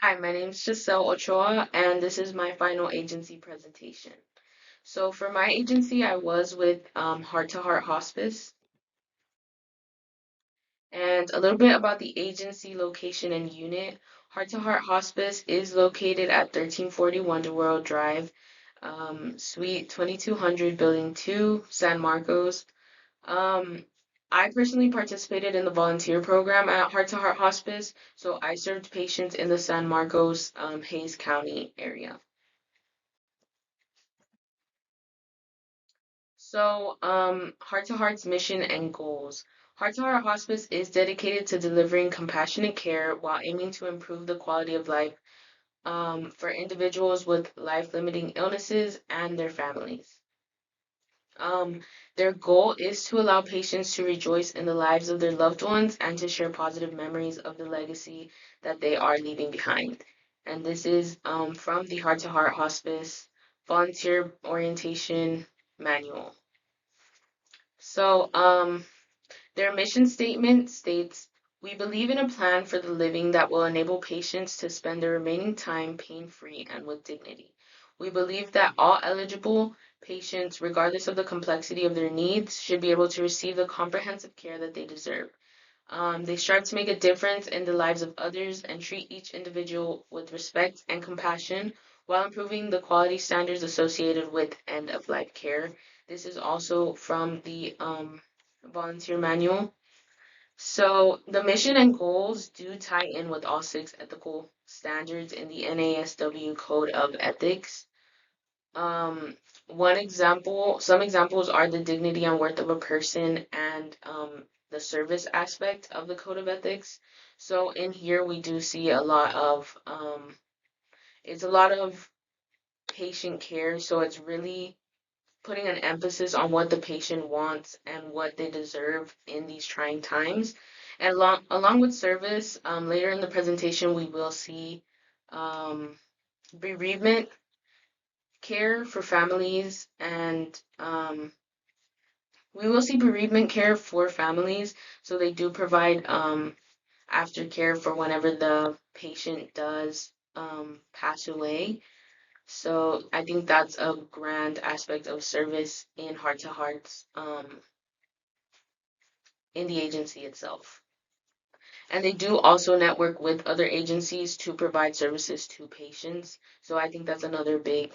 Hi, my name is Giselle Ochoa, and this is my final agency presentation. So for my agency, I was with Heart to Heart Hospice, and a little bit about the agency location and unit. Heart to Heart Hospice is located at 1340 Wonderworld Drive, Suite 2200, Building 2, San Marcos. Um, I personally participated in the volunteer program at Heart to Heart Hospice, so I served patients in the San Marcos, Hayes County area. So, Heart to Heart's mission and goals. Heart to Heart Hospice is dedicated to delivering compassionate care while aiming to improve the quality of life for individuals with life-limiting illnesses and their families. Um, their goal is to allow patients to rejoice in the lives of their loved ones and to share positive memories of the legacy that they are leaving behind. And this is from the Heart to Heart Hospice Volunteer Orientation Manual. So, their mission statement states, "We believe in a plan for the living that will enable patients to spend their remaining time pain-free and with dignity. We believe that all eligible patients, regardless of the complexity of their needs, should be able to receive the comprehensive care that they deserve. They strive to make a difference in the lives of others and treat each individual with respect and compassion while improving the quality standards associated with end-of-life care." This is also from the volunteer manual. So the mission and goals do tie in with all six ethical standards in the NASW Code of Ethics. Um, some examples are the dignity and worth of a person and the service aspect of the Code of Ethics. So in here we do see it's a lot of patient care. So it's really putting an emphasis on what the patient wants and what they deserve in these trying times. And along with service, later in the presentation, we will see um, bereavement care for families, and we will see bereavement care for families. So they do provide aftercare for whenever the patient does pass away. So I think that's a grand aspect of service in Heart to Hearts in the agency itself. And they do also network with other agencies to provide services to patients. So I think that's another big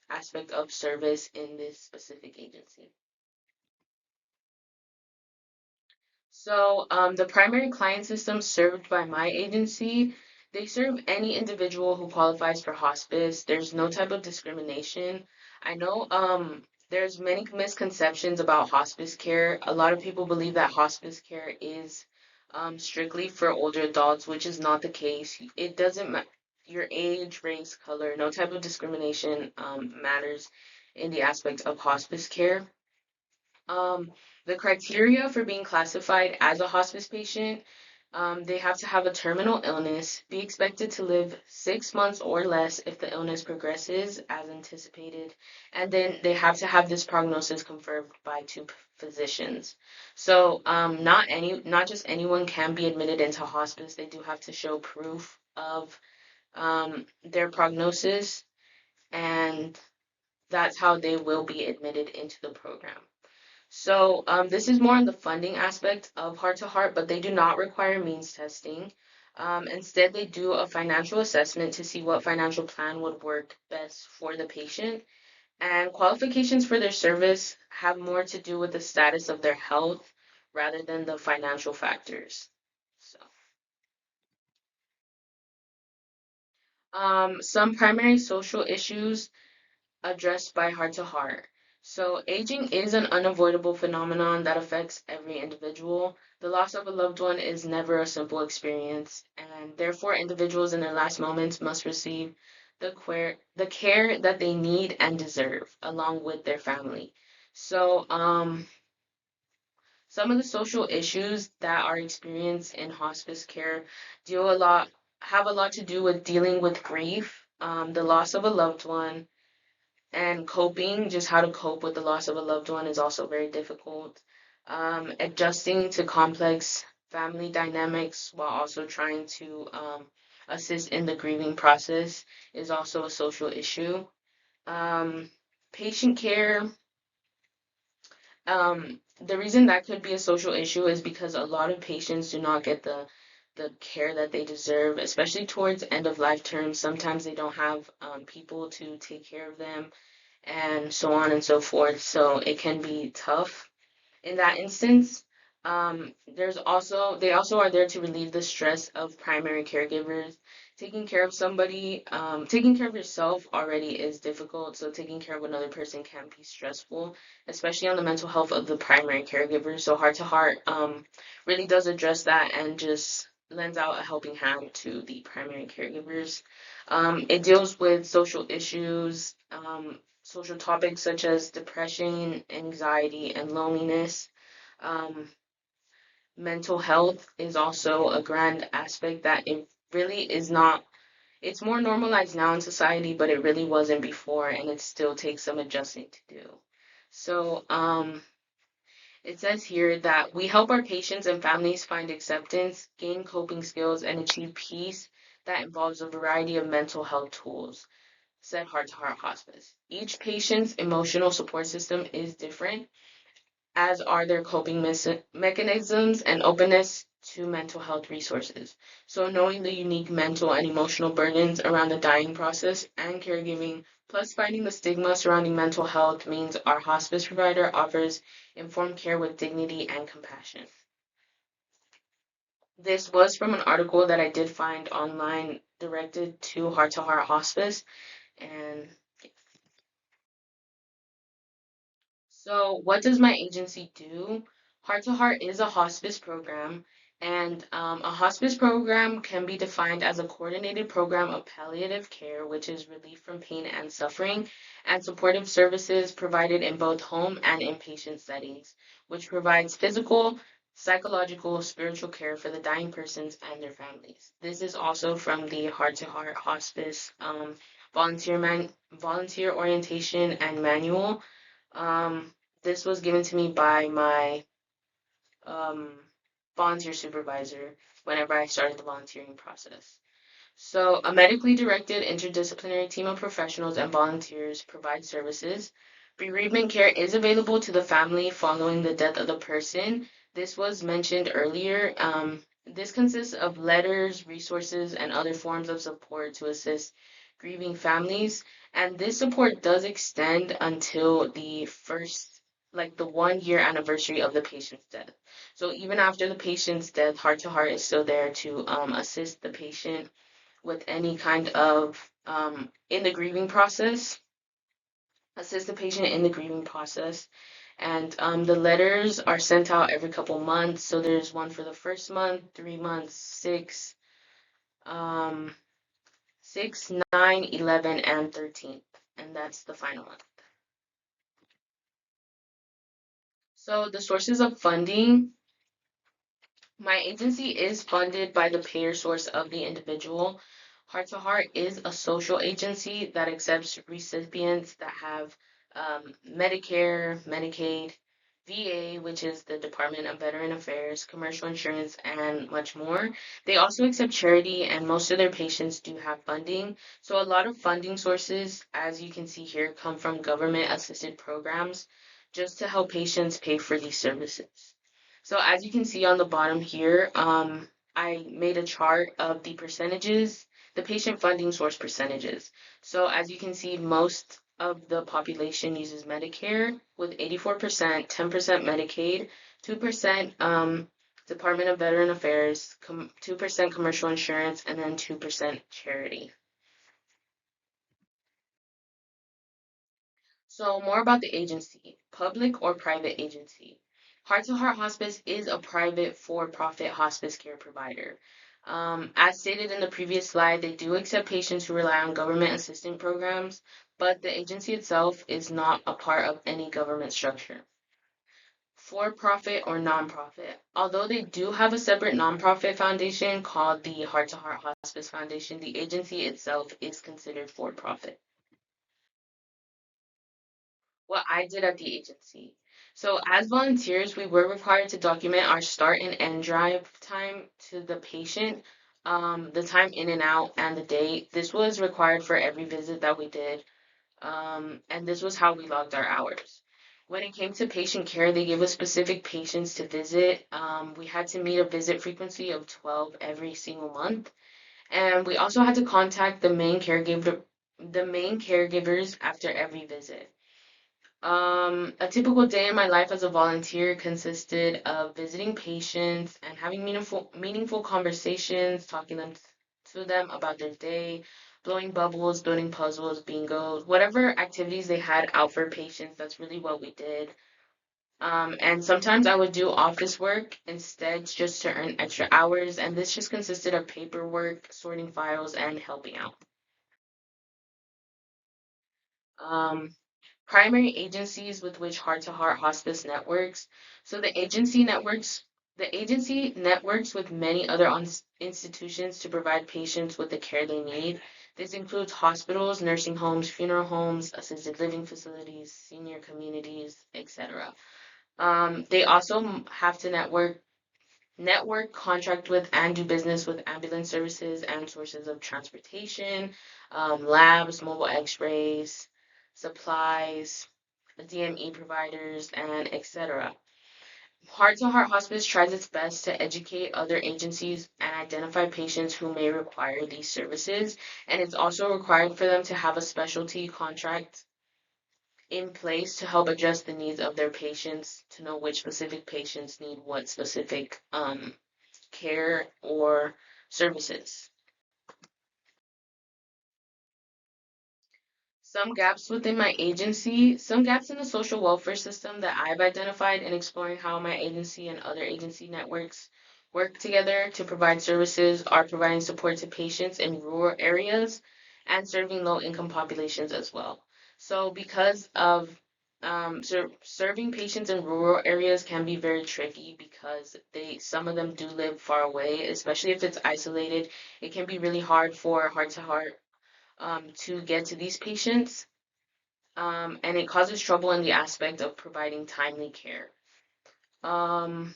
aspect of service in this specific agency. So the primary client system served by my agency, they serve any individual who qualifies for hospice. There's no type of discrimination. I know there's many misconceptions about hospice care. A lot of people believe that hospice care is strictly for older adults, which is not the case. It doesn't matter your age, race, color, no type of discrimination matters in the aspect of hospice care. Um, the criteria for being classified as a hospice patient, they have to have a terminal illness, be expected to live 6 months or less if the illness progresses as anticipated, and then they have to have this prognosis confirmed by two physicians. So, not just anyone can be admitted into hospice. They do have to show proof of their prognosis, and that's how they will be admitted into the program. So this is more on the funding aspect of Heart to Heart, but they do not require means testing. Instead, they do a financial assessment to see what financial plan would work best for the patient. And qualifications for their service have more to do with the status of their health rather than the financial factors. So, some primary social issues addressed by Heart to Heart. So, aging is an unavoidable phenomenon that affects every individual. The loss of a loved one is never a simple experience, and therefore, individuals in their last moments must receive the care that they need and deserve, along with their family. So, some of the social issues that are experienced in hospice care deal a lot have a lot to do with dealing with grief, the loss of a loved one, and coping, just how to cope with the loss of a loved one is also very difficult. Adjusting to complex family dynamics while also trying to assist in the grieving process is also a social issue. Um, Patient care, the reason that could be a social issue is because a lot of patients do not get the care that they deserve, especially towards end of life terms. Sometimes they don't have people to take care of them, and so on and so forth. So it can be tough in that instance. They also are there to relieve the stress of primary caregivers. Taking care of somebody, taking care of yourself already is difficult, so taking care of another person can be stressful, especially on the mental health of the primary caregiver. So Heart to Heart really does address that and just lends out a helping hand to the primary caregivers. It deals with social issues, social topics such as depression, anxiety, and loneliness. Um, Mental health is also a grand aspect that it really is not, it's more normalized now in society, but it really wasn't before, and it still takes some adjusting to do. So, it says here that we help our patients and families find acceptance, gain coping skills, and achieve peace that involves a variety of mental health tools, said Heart to Heart Hospice. Each patient's emotional support system is different, as are their coping mechanisms and openness to mental health resources. So, knowing the unique mental and emotional burdens around the dying process and caregiving, plus fighting the stigma surrounding mental health, means our hospice provider offers informed care with dignity and compassion. This was from an article that I did find online directed to Heart Hospice, and so, what does my agency do? Heart to Heart is a hospice program, and a hospice program can be defined as a coordinated program of palliative care, which is relief from pain and suffering, and supportive services provided in both home and inpatient settings, which provides physical, psychological, spiritual care for the dying persons and their families. This is also from the Heart to Heart Hospice volunteer orientation and manual. This was given to me by my um, volunteer supervisor whenever I started the volunteering process. So, a medically directed interdisciplinary team of professionals and volunteers provide services. Bereavement care is available to the family following the death of the person. This was mentioned earlier. This consists of letters, resources, and other forms of support to assist grieving families. And this support does extend until the first, like the 1 year anniversary of the patient's death. So even after the patient's death, Heart to Heart is still there to assist the patient with any kind of in the grieving process, assist the patient in the grieving process. And the letters are sent out every couple months. So there's one for the first month, 3 months, um, 6, 9, 11, and 13th. And that's the final one. So the sources of funding, my agency is funded by the payer source of the individual. Heart to Heart is a social agency that accepts recipients that have Medicare, Medicaid, VA, which is the Department of Veteran Affairs, commercial insurance, and much more. They also accept charity, and most of their patients do have funding. So, a lot of funding sources, as you can see here, come from government assisted programs just to help patients pay for these services. So as you can see on the bottom here, I made a chart of the percentages, the patient funding source percentages. So as you can see, most of the population uses Medicare with 84%, 10% Medicaid, 2% Department of Veteran Affairs, 2% commercial insurance, and then 2% charity. So, more about the agency, public or private agency. Heart to Heart Hospice is a private for profit hospice care provider. As stated in the previous slide, they do accept patients who rely on government assistance programs, but the agency itself is not a part of any government structure. For profit or nonprofit. Although they do have a separate nonprofit foundation called the Heart to Heart Hospice Foundation, the agency itself is considered for profit. What I did at the agency. So, as volunteers, we were required to document our start and end drive time to the patient, the time in and out, and the date. This was required for every visit that we did, and this was how we logged our hours. When it came to patient care, they gave us specific patients to visit. We had to meet a visit frequency of 12 every single month, and we also had to contact the main caregivers after every visit. A typical day in my life as a volunteer consisted of visiting patients and having meaningful conversations, talking to them about their day, blowing bubbles, building puzzles, bingos, whatever activities they had out for patients. That's really what we did. And sometimes I would do office work instead just to earn extra hours, and this just consisted of paperwork, sorting files, and helping out. Um, Primary agencies with which Heart to Heart Hospice networks. So the agency networks with many other institutions to provide patients with the care they need. This includes hospitals, nursing homes, funeral homes, assisted living facilities, senior communities, etc. They also have to contract with, and do business with ambulance services and sources of transportation, labs, mobile x-rays, supplies, DME providers, and etc. Heart to Heart Hospice tries its best to educate other agencies and identify patients who may require these services, and it's also required for them to have a specialty contract in place to help address the needs of their patients, to know which specific patients need what specific care or services. Some gaps in the social welfare system that I've identified in exploring how my agency and other agency networks work together to provide services are providing support to patients in rural areas and serving low income populations as well. So, because of serving patients in rural areas can be very tricky because some of them do live far away, especially if it's isolated. It can be really hard for Heart to Heart to get to these patients, and it causes trouble in the aspect of providing timely care. Um,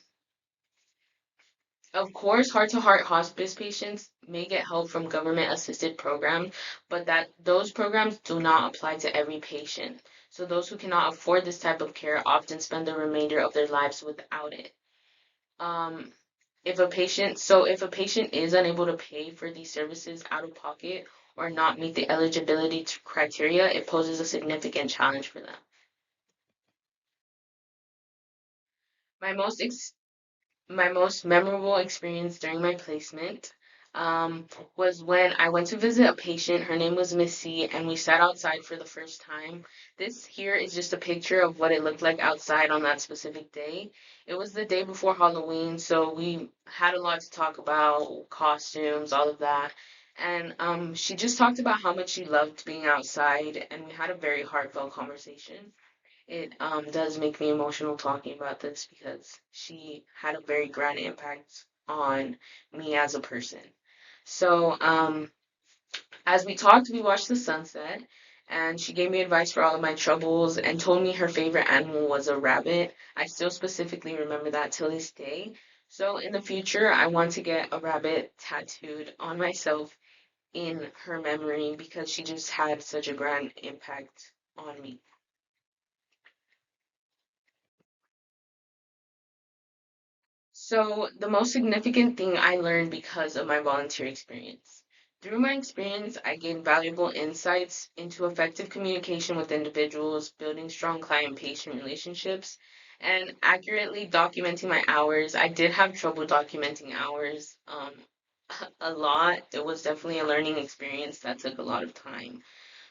of course, heart to heart hospice patients may get help from government assisted programs, but that those programs do not apply to every patient. So those who cannot afford this type of care often spend the remainder of their lives without it. Um, if a patient is unable to pay for these services out of pocket or not meet the eligibility criteria, it poses a significant challenge for them. My most ex- my most memorable experience during my placement was when I went to visit a patient. Her name was Miss C, and we sat outside for the first time. This here is just a picture of what it looked like outside on that specific day. It was the day before Halloween, so we had a lot to talk about, costumes, all of that. And she just talked about how much she loved being outside, and we had a very heartfelt conversation. It does make me emotional talking about this because she had a very grand impact on me as a person. So, as we talked, we watched the sunset, and she gave me advice for all of my troubles and told me her favorite animal was a rabbit. I still specifically remember that till this day. So, in the future, I want to get a rabbit tattooed on myself in her memory because she just had such a grand impact on me. So, the most significant thing I learned because of my volunteer experience. Through my experience, I gained valuable insights into effective communication with individuals, building strong client-patient relationships, and accurately documenting my hours. I did have trouble documenting hours, a lot. It was definitely a learning experience that took a lot of time.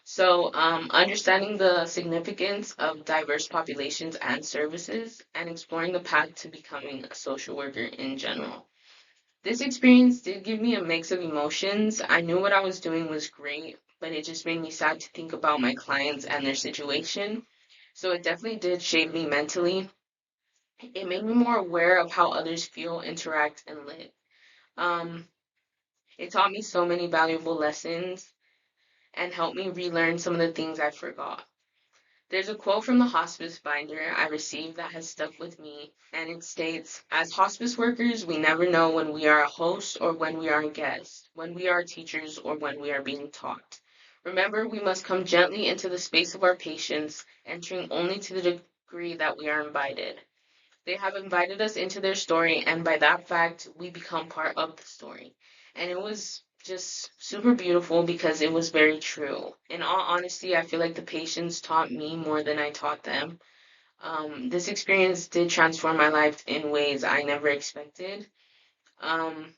So, understanding the significance of diverse populations and services, and exploring the path to becoming a social worker in general. This experience did give me a mix of emotions. I knew what I was doing was great, but it just made me sad to think about my clients and their situation. So, it definitely did shape me mentally. It made me more aware of how others feel, interact, and live. Um, it taught me so many valuable lessons and helped me relearn some of the things I forgot. There's a quote from the hospice binder I received that has stuck with me, and it states, "As hospice workers, we never know when we are a host or when we are a guest, when we are teachers or when we are being taught. Remember, we must come gently into the space of our patients, entering only to the degree that we are invited. They have invited us into their story, and by that fact, we become part of the story." And it was just super beautiful because it was very true. In all honesty, I feel like the patients taught me more than I taught them. This experience did transform my life in ways I never expected. Um,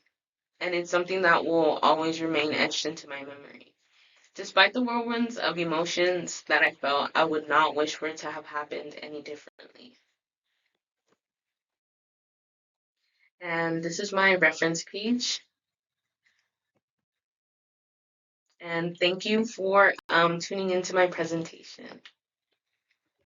and it's something that will always remain etched into my memory. Despite the whirlwinds of emotions that I felt, I would not wish for it to have happened any differently. And this is my reference page. And thank you for tuning into my presentation.